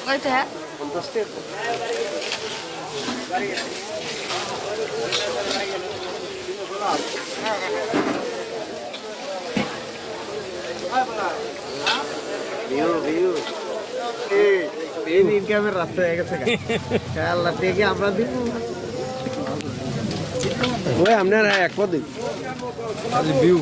কয়টা? 50 টাকা। এই ইনকামের রাস্তা হয়ে গেছে আল্লাহ থেকে আমরা দিব ওই আপনার এক পদে ভিউ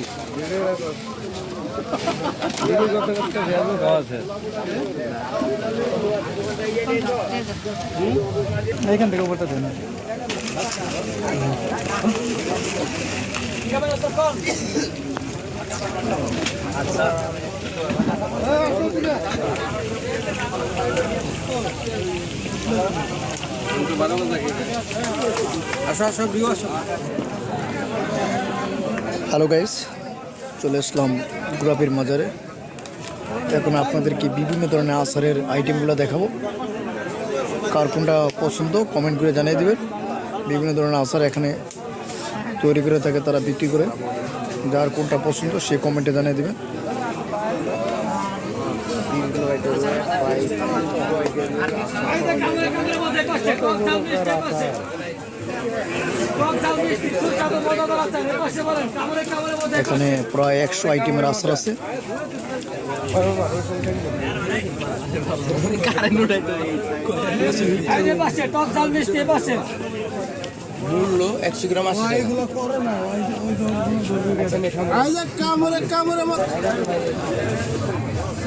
এইখান থেকে উপরটা দেন হ্যালো গাইস, চলে আসলাম গোলাপীর মাজারে। এখন আপনাদেরকে বিভিন্ন ধরনের আচারের আইটেমগুলো দেখাবো। কার কোনটা পছন্দ কমেন্ট করে জানিয়ে দেবেন। বিভিন্ন ধরনের আচার এখানে তৈরি করে থাকে, তারা বিক্রি করে। যার কোনটা পছন্দ সে কমেন্টে জানিয়ে দেবেন। এখানে প্রায় 100 আইটেমের আচার আছে। মূল্য 100 গ্রাম 80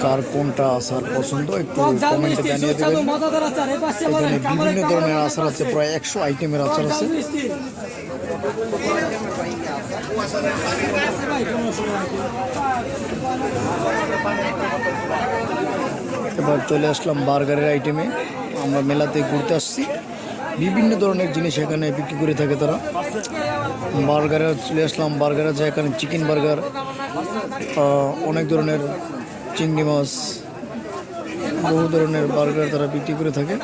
কার কোনটা আচার পছন্দ একটু কমেন্টে জানিয়ে দেবেন। এখানে বিভিন্ন ধরনের আচার আছে, প্রায় 100 আইটেমের আচার আছে। এবার চলে আসলাম বার্গারের আইটেমে। আমরা মেলাতে ঘুরতে আসছি, বিভিন্ন ধরনের জিনিস এখানে বিক্রি করে থাকে তারা। বার্গারে চলে আসলাম, বার্গার আছে এখানে, চিকেন বার্গার, অনেক ধরনের চিংড়ি মাছ, বহু ধরনের বার্গার তারা বিক্রি করে থাকে।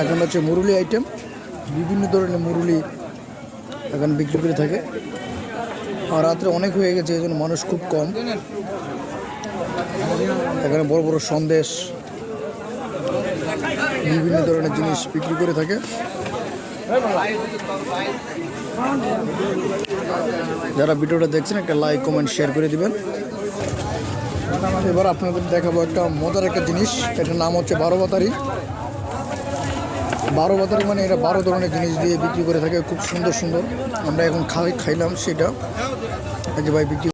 এখন হচ্ছে মুরুলি আইটেম, বিভিন্ন ধরনের মুরুলি এখানে বিক্রি করে থাকে। আর রাত্রে অনেক হয়ে গেছে, এই জন্য মানুষ খুব কম। এখানে বড় বড় সন্দেশ, বিভিন্ন ধরনের জিনিস বিক্রি করে থাকে। যারা ভিডিওটা দেখছেন একটা লাইক কমেন্ট শেয়ার করে দিবেন। এবার আপনাদের দেখাবো একটা মজার একটা জিনিস। এটার নাম হচ্ছে 12 বাতারি। 12 বাতারি মানে এটা 12 ধরনের জিনিস দিয়ে বিক্রি করে থাকে, খুব সুন্দর সুন্দর। আমরা এখন খাইলাম সেটা, এই যে ভাই বিক্রি